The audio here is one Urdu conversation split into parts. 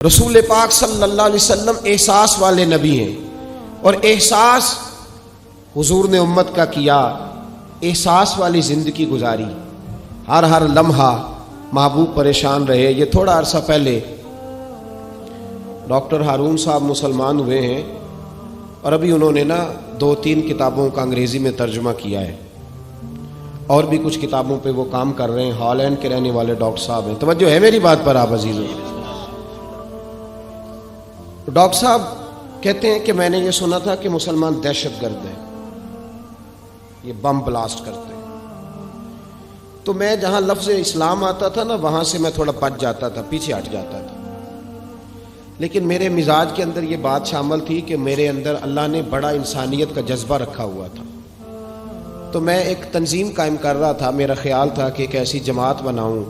رسول پاک صلی اللہ علیہ وسلم احساس والے نبی ہیں، اور احساس حضور نے امت کا کیا، احساس والی زندگی گزاری، ہر لمحہ محبوب پریشان رہے۔ یہ تھوڑا عرصہ پہلے ڈاکٹر ہارون صاحب مسلمان ہوئے ہیں، اور ابھی انہوں نے 2-3 کتابوں کا انگریزی میں ترجمہ کیا ہے، اور بھی کچھ کتابوں پہ وہ کام کر رہے ہیں۔ ہالینڈ کے رہنے والے ڈاکٹر صاحب ہیں۔ توجہ ہے میری بات پر آپ عزیزوں؟ ڈاکٹر صاحب کہتے ہیں کہ میں نے یہ سنا تھا کہ مسلمان دہشت گرد ہیں، یہ بم بلاسٹ کرتے ہیں۔ تو میں جہاں لفظ اسلام آتا تھا وہاں سے میں تھوڑا بچ جاتا تھا، پیچھے ہٹ جاتا تھا، لیکن میرے مزاج کے اندر یہ بات شامل تھی کہ میرے اندر اللہ نے بڑا انسانیت کا جذبہ رکھا ہوا تھا۔ تو میں ایک تنظیم قائم کر رہا تھا، میرا خیال تھا کہ ایک ایسی جماعت بناؤں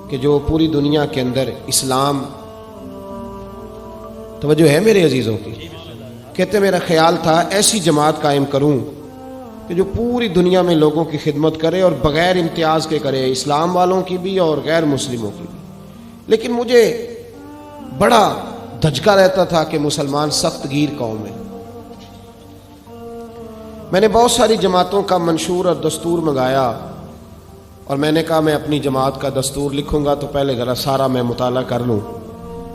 کہ جو پوری دنیا کے اندر اسلام، توجہ ہے میرے عزیزوں کی؟ کہتے میرا خیال تھا ایسی جماعت قائم کروں کہ جو پوری دنیا میں لوگوں کی خدمت کرے، اور بغیر امتیاز کے کرے، اسلام والوں کی بھی اور غیر مسلموں کی بھی۔ لیکن مجھے بڑا دھچکا رہتا تھا کہ مسلمان سخت گیر قوم ہے۔ میں نے بہت ساری جماعتوں کا منشور اور دستور منگایا، اور میں نے کہا میں اپنی جماعت کا دستور لکھوں گا تو پہلے ذرا سارا میں مطالعہ کر لوں۔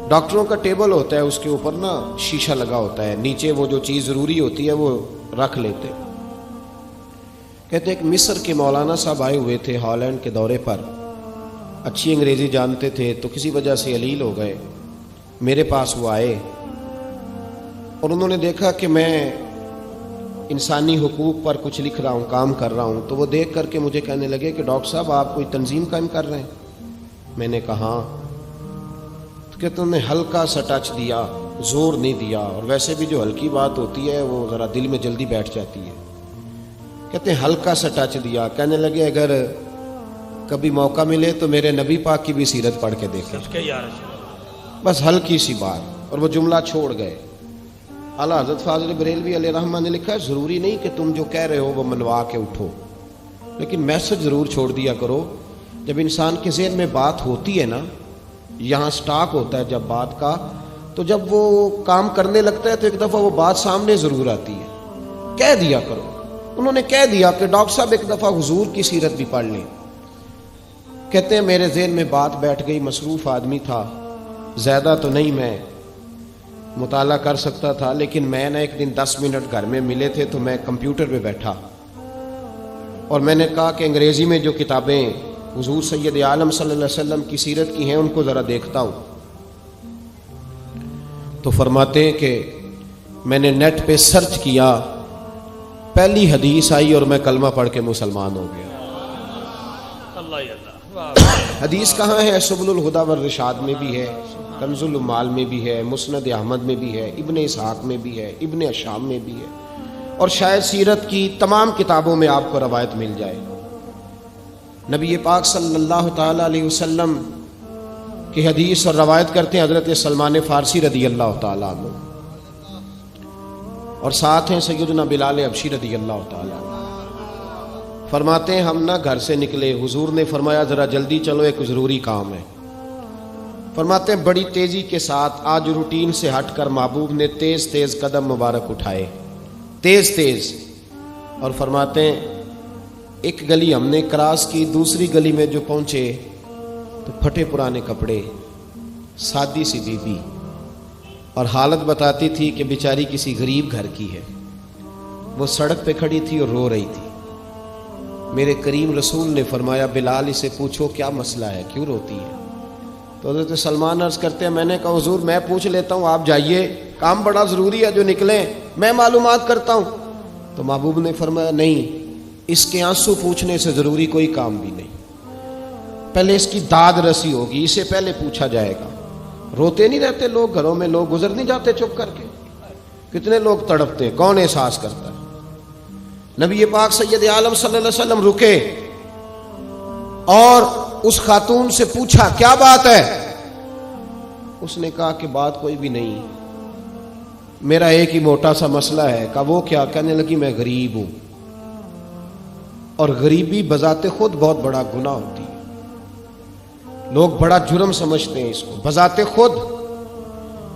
ڈاکٹروں کا ٹیبل ہوتا ہے، اس کے اوپر شیشہ لگا ہوتا ہے، نیچے وہ جو چیز ضروری ہوتی ہے وہ رکھ لیتے۔ کہتے ہیں کہ مصر کے مولانا صاحب آئے ہوئے تھے ہالینڈ کے دورے پر، اچھی انگریزی جانتے تھے، تو کسی وجہ سے علیل ہو گئے۔ میرے پاس وہ آئے، اور انہوں نے دیکھا کہ میں انسانی حقوق پر کچھ لکھ رہا ہوں، کام کر رہا ہوں، تو وہ دیکھ کر کے مجھے کہنے لگے کہ ڈاکٹر صاحب آپ کوئی تنظیم قائم کر رہے ہیں؟ میں نے کہا ہاں۔ تو کہتے انہوں نے ہلکا سا ٹچ دیا، زور نہیں دیا، اور ویسے بھی جو ہلکی بات ہوتی ہے وہ ذرا دل میں جلدی بیٹھ جاتی ہے۔ کہتے ہیں ہلکا سا ٹچ دیا، کہنے لگے اگر کبھی موقع ملے تو میرے نبی پاک کی بھی سیرت پڑھ کے دیکھیں، بس ہلکی سی بات، اور وہ جملہ چھوڑ گئے۔ اعلیٰ حضرت فاضل بریلوی علیہ رحمہ نے لکھا ہے ضروری نہیں کہ تم جو کہہ رہے ہو وہ منوا کے اٹھو، لیکن میسج ضرور چھوڑ دیا کرو۔ جب انسان کے ذہن میں بات ہوتی ہے یہاں سٹاک ہوتا ہے جب بات کا، تو جب وہ کام کرنے لگتا ہے تو ایک دفعہ وہ بات سامنے ضرور آتی ہے۔ کہہ دیا کرو۔ انہوں نے کہہ دیا کہ ڈاکٹر صاحب ایک دفعہ حضور کی سیرت بھی پڑھ لیں۔ کہتے ہیں میرے ذہن میں بات بیٹھ گئی، مصروف آدمی تھا، زیادہ تو نہیں میں مطالعہ کر سکتا تھا، لیکن میں ایک دن 10 منٹ گھر میں ملے تھے تو میں کمپیوٹر پہ بیٹھا، اور میں نے کہا کہ انگریزی میں جو کتابیں حضور سید عالم صلی اللہ علیہ وسلم کی سیرت کی ہیں ان کو ذرا دیکھتا ہوں۔ تو فرماتے ہیں کہ میں نے نیٹ پہ سرچ کیا، پہلی حدیث آئی اور میں کلمہ پڑھ کے مسلمان ہو گیا۔ حدیث کہاں ہے؟ سبل الہدی والرشاد میں بھی ہے، کنز العمال میں بھی ہے، مسند احمد میں بھی ہے، ابن اسحاق میں بھی ہے، ابن اشام میں بھی ہے، اور شاید سیرت کی تمام کتابوں میں آپ کو روایت مل جائے۔ نبی پاک صلی اللہ تعالی علیہ وسلم کی حدیث اور روایت کرتے ہیں حضرت سلمان فارسی رضی اللہ تعالیٰ عنہ، اور ساتھ ہیں سیدنا بلال حبشی رضی اللہ تعالیٰ عنہ۔ فرماتے ہیں ہم گھر سے نکلے، حضور نے فرمایا ذرا جلدی چلو ایک ضروری کام ہے۔ فرماتے ہیں بڑی تیزی کے ساتھ آج روٹین سے ہٹ کر محبوب نے تیز تیز قدم مبارک اٹھائے، تیز تیز، اور فرماتے ہیں ایک گلی ہم نے کراس کی، دوسری گلی میں جو پہنچے تو پھٹے پرانے کپڑے، سادی سی بی بی، اور حالت بتاتی تھی کہ بیچاری کسی غریب گھر کی ہے۔ وہ سڑک پہ کھڑی تھی اور رو رہی تھی۔ میرے کریم رسول نے فرمایا بلال اسے پوچھو کیا مسئلہ ہے، کیوں روتی ہے؟ تو حضرت سلمان عرض کرتے ہیں میں نے کہا حضور میں پوچھ لیتا ہوں، آپ جائیے، کام بڑا ضروری ہے جو نکلیں، میں معلومات کرتا ہوں۔ تو محبوب نے فرمایا نہیں، اس کے آنسو پوچھنے سے ضروری کوئی کام بھی نہیں، پہلے اس کی داد رسی ہوگی، اسے پہلے پوچھا جائے گا۔ روتے نہیں رہتے لوگ گھروں میں، لوگ گزر نہیں جاتے چپ کر کے؟ کتنے لوگ تڑپتے، کون احساس کرتا ہے؟ نبی پاک سید عالم صلی اللہ علیہ وسلم رکے اور اس خاتون سے پوچھا کیا بات ہے؟ اس نے کہا کہ بات کوئی بھی نہیں، میرا ایک ہی موٹا سا مسئلہ ہے۔ کہا وہ کیا؟ کہنے لگی میں غریب ہوں، اور غریبی بذات خود بہت بڑا گناہ ہوتی ہے، لوگ بڑا جرم سمجھتے ہیں اس کو، بذات خود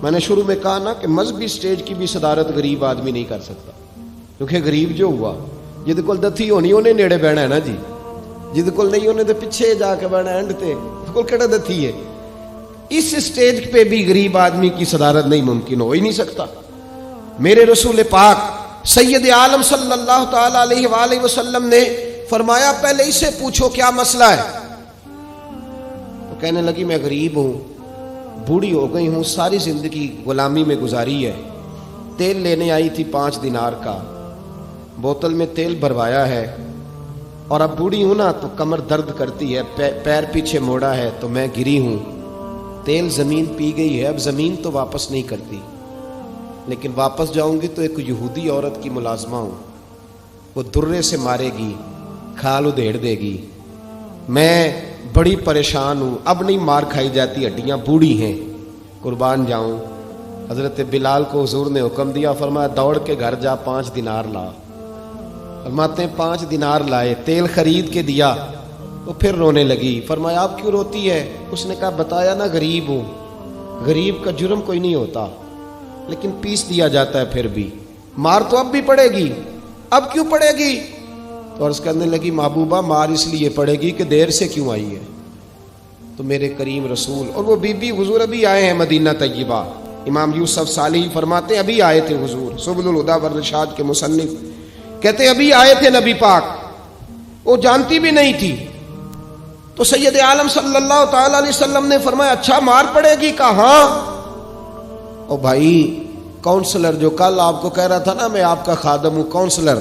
میں نے شروع میں کہا نا کہ مذہبی سٹیج کی بھی صدارت غریب آدمی نہیں کر سکتا، کیونکہ غریب جو ہوا جہد کول دتھی ہونی انہیں نیڑے بہنا ہے نا جی، جہد کول نہیں انہیں تو پیچھے جا کے بہنا اینڈ تے کول کہڑا دتھی ہے۔ اس سٹیج پہ بھی غریب آدمی کی صدارت نہیں ممکن ہو ہی نہیں سکتا۔ میرے رسول پاک سید عالم صلی اللہ تعالی علیہ وآلہ وسلم نے فرمایا پہلے اسے پوچھو کیا مسئلہ ہے۔ تو کہنے لگی میں غریب ہوں، بوڑھی ہو گئی ہوں، ساری زندگی غلامی میں گزاری ہے، تیل لینے آئی تھی 5 دینار کا، بوتل میں تیل بھروایا ہے، اور اب بوڑھی ہوں نا تو کمر درد کرتی ہے، پیر پیچھے موڑا ہے تو میں گری ہوں، تیل زمین پی گئی ہے، اب زمین تو واپس نہیں کرتی، لیکن واپس جاؤں گی تو ایک یہودی عورت کی ملازمہ ہوں، وہ درے سے مارے گی، کھال ادھیڑ دے گی، میں بڑی پریشان ہوں، اب نہیں مار کھائی جاتی، ہڈیاں بوڑھی ہیں، قربان جاؤں۔ حضرت بلال کو حضور نے حکم دیا، فرمایا دوڑ کے گھر جا 5 دینار لا۔ فرماتے ہیں 5 دینار لائے، تیل خرید کے دیا، وہ پھر رونے لگی۔ فرمایا آپ کیوں روتی ہے؟ اس نے کہا بتایا نا غریب ہوں، غریب کا جرم کوئی نہیں ہوتا، لیکن پیس دیا جاتا ہے، پھر بھی مار تو اب بھی پڑے گی، اب کیوں پڑے گی؟ تو عرض کرنے لگی محبوبہ مار اس لیے پڑے گی کہ دیر سے کیوں آئی ہے۔ تو میرے کریم رسول، اور وہ بی بی حضور ابھی آئے ہیں مدینہ طیبہ، امام یوسف صالحی فرماتے ہیں ابھی آئے تھے حضور، سبل الہدی والرشاد کے مصنف کہتے ہیں ابھی آئے تھے نبی پاک، وہ جانتی بھی نہیں تھی۔ تو سید عالم صلی اللہ تعالی علیہ وسلم نے فرمایا اچھا مار پڑے گی؟ کہا ہاں۔ او بھائی کونسلر جو کل آپ کو کہہ رہا تھا نا میں آپ کا خادم ہوں، کونسلر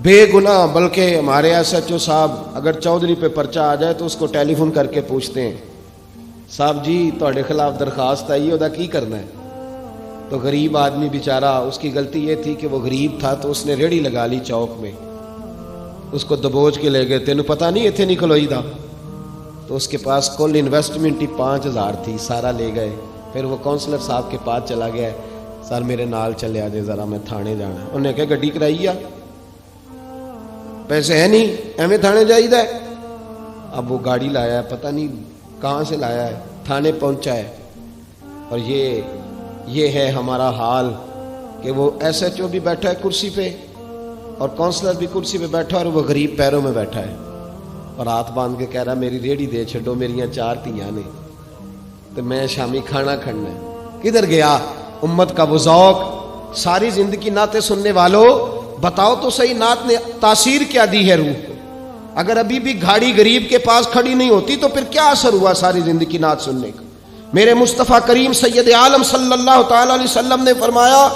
بے گناہ، بلکہ ہمارے ایس ایچ او صاحب اگر چودھری پہ پرچہ آ جائے تو اس کو ٹیلی فون کر کے پوچھتے ہیں صاحب جی تہاڈے خلاف درخواست آئی ہے، ادا کی کرنا ہے؟ تو غریب آدمی بیچارہ، اس کی غلطی یہ تھی کہ وہ غریب تھا تو اس نے ریڑھی لگا لی چوک میں، اس کو دبوچ کے لے گئے، تینوں پتہ نہیں اتنے نہیں کھلوئی دا، تو اس کے پاس کل انویسٹمنٹ ہی 5000 تھی، سارا لے گئے۔ پھر وہ کونسلر صاحب کے پاس چلا گیا، سر میرے نال چلے آجے ذرا میں تھانے جانا ہے۔ انہوں نے کہا گڈی کرائی آ، پیسے ہے نہیں ایویں تھانے جائیے۔ اب وہ گاڑی لایا ہے، پتہ نہیں کہاں سے لایا ہے، تھانے پہنچا ہے، اور یہ ہے ہمارا حال کہ وہ ایس ایچ او بھی بیٹھا ہے کرسی پہ اور کونسلر بھی کرسی پہ بیٹھا اور وہ غریب پیروں میں بیٹھا ہے اور ہاتھ باندھ کے کہہ رہا میری ریڑھی دے چھڈو، میریاں 4 تیاں نے تو میں شامی کھانا کھڑنا ہے۔ کدھر گیا امت کا وہ ذوق؟ ساری زندگی نعتیں سننے والوں بتاؤ تو صحیح نعت نے تاثیر کیا دی ہے روح کو؟ اگر ابھی بھی گھاڑی غریب کے پاس کھڑی نہیں ہوتی تو پھر کیا اثر ہوا ساری زندگی نعت سننے کا؟ میرے مصطفیٰ کریم سید عالم صلی اللہ تعالی علیہ وسلم نے فرمایا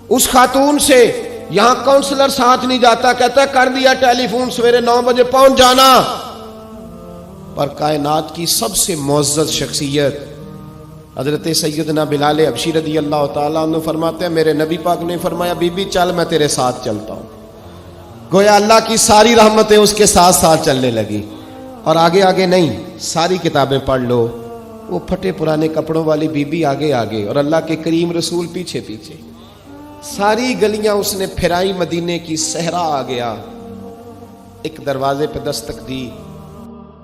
اس خاتون سے یہاں کونسلر ساتھ نہیں جاتا، کہتا ہے کر دیا ٹیلی فون، سویرے 9 بجے پہنچ جانا۔ پر کائنات کی سب سے معزز شخصیت حضرت سیدنا بلال حبشی رضی اللہ تعالیٰ عنہ فرماتے ہیں میرے نبی پاک نے فرمایا بی بی چل میں تیرے ساتھ چلتا ہوں، گویا اللہ کی ساری رحمتیں اس کے ساتھ ساتھ چلنے لگی۔ اور آگے آگے نہیں، ساری کتابیں پڑھ لو، وہ پھٹے پرانے کپڑوں والی بی بی آگے آگے اور اللہ کے کریم رسول پیچھے پیچھے، ساری گلیاں اس نے پھرائی، مدینے کی صحرا آ گیا۔ ایک دروازے پہ دستک دی،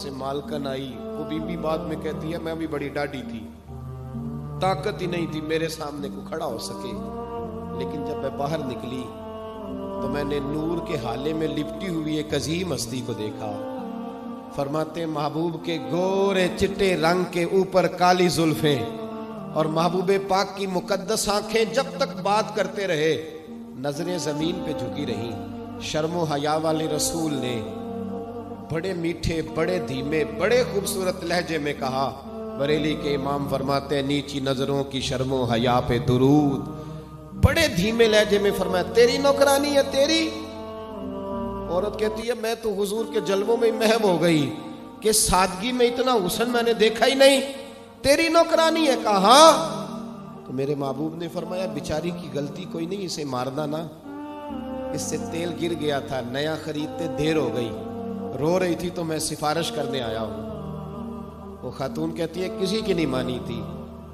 سے مالکن آئی، وہ بی بی بعد میں کہتی ہے میں بھی بڑی ڈاڈی تھی، طاقت ہی نہیں تھی میرے سامنے کو کھڑا ہو سکے، لیکن جب میں باہر نکلی تو میں نے نور کے حالے میں لپٹی ہوئی ایک عظیم ہستی کو دیکھا۔ فرماتے محبوب کے گورے چٹے رنگ کے اوپر کالی زلفیں اور محبوب پاک کی مقدس آنکھیں جب تک بات کرتے رہے نظریں زمین پہ جھکی رہیں۔ شرم و حیا والے رسول نے بڑے میٹھے، بڑے دھیمے، بڑے خوبصورت لہجے میں کہا، بریلی کے امام فرماتے ہیں نیچی نظروں کی شرم و حیا پہ درود، بڑے دھیمے لہجے میں فرمایا تیری نوکرانی ہے تیری؟ عورت کہتی ہے میں تو حضور کے جلووں میں محو ہو گئی کہ سادگی میں اتنا حسن میں نے دیکھا ہی نہیں، تیری نوکرانی ہے؟ کہا ہاں۔ تو میرے محبوب نے فرمایا بیچاری کی غلطی کوئی نہیں، اسے مارنا نا، اس سے تیل گر گیا تھا، نیا خریدتے دیر ہو گئی، رو رہی تھی تو میں سفارش کرنے آیا ہوں۔ وہ خاتون کہتی ہے کسی کی نہیں مانی تھی،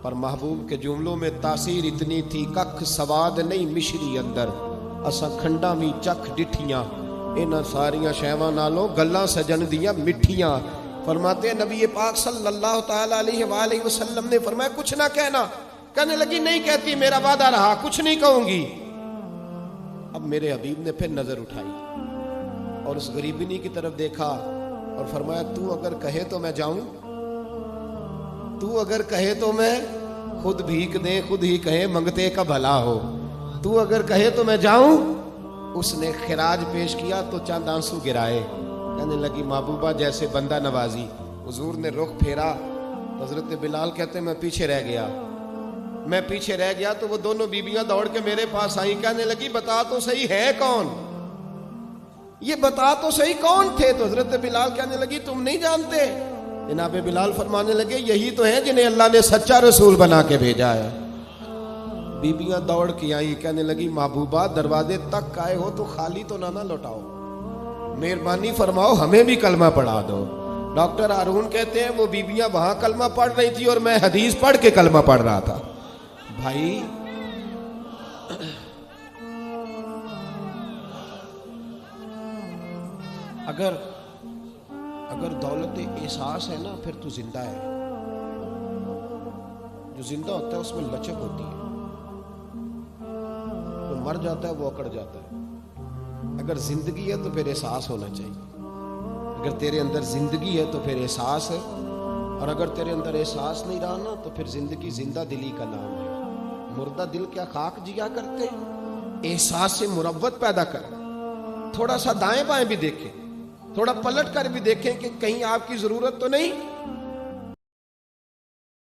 پر محبوب کے جملوں میں تاثیر اتنی تھی، ککھ سواد نہیں مشری اندر، اساں کھنڈا می چکھ ڈٹھیاں، انہاں ساریاں شیواں نالوں گلاں سجن دیاں مٹھیاں۔ فرماتے ہیں نبی پاک صلی اللہ تعالی علیہ وآلہ وسلم نے فرمایا کچھ نہ کہنا. کہنے لگی نہیں کہتی، میرا وعدہ رہا، کچھ نہیں کہوں گی. اب میرے حبیب نے پھر نظر اٹھائی اور اس غریبنی کی طرف دیکھا اور فرمایا تو اگر کہے تو میں جاؤں، تو اگر کہے تو میں خود بھیک دیں، خود ہی کہے منگتے کا بھلا ہو، تو اگر کہے تو میں جاؤں. اس نے خراج پیش کیا تو چند آنسو گرائے. کہنے لگی محبوبہ جیسے بندہ نوازی. حضور نے رخ پھیرا. حضرت بلال کہتے میں پیچھے رہ گیا. میں پیچھے رہ گیا تو وہ دونوں بیبیاں دوڑ کے میرے پاس آئیں. کہنے لگی بتا تو صحیح ہے کون، یہ بتا تو صحیح کون تھے. تو حضرت بلال کہنے لگی تم نہیں جانتے. جناب بلال فرمانے لگے یہی تو ہیں جنہیں اللہ نے سچا رسول بنا کے بھیجا ہے. بیبیاں دوڑ کے آئی. کہنے لگی محبوبہ دروازے تک آئے ہو تو خالی تو نہ لوٹاؤ، مہربانی فرماؤ ہمیں بھی کلمہ پڑھا دو. ڈاکٹر ہارون کہتے ہیں وہ بیبیاں وہاں کلمہ پڑھ رہی تھی اور میں حدیث پڑھ کے کلمہ پڑھ رہا تھا. بھائی اگر دولت احساس ہے نا پھر تو زندہ ہے. جو زندہ ہوتا ہے اس میں لچک ہوتی ہے، جو مر جاتا ہے وہ اکڑ جاتا ہے. اگر زندگی ہے تو پھر احساس ہونا چاہیے. اگر تیرے اندر زندگی ہے تو پھر احساس ہے، اور اگر تیرے اندر احساس نہیں رہا نا تو پھر زندگی زندہ دلی کا نام ہے. مردہ دل کیا خاک جیا کرتے، احساس سے مروت پیدا کریں. تھوڑا سا دائیں بائیں بھی دیکھیں، تھوڑا پلٹ کر بھی دیکھیں کہ کہیں آپ کی ضرورت تو نہیں.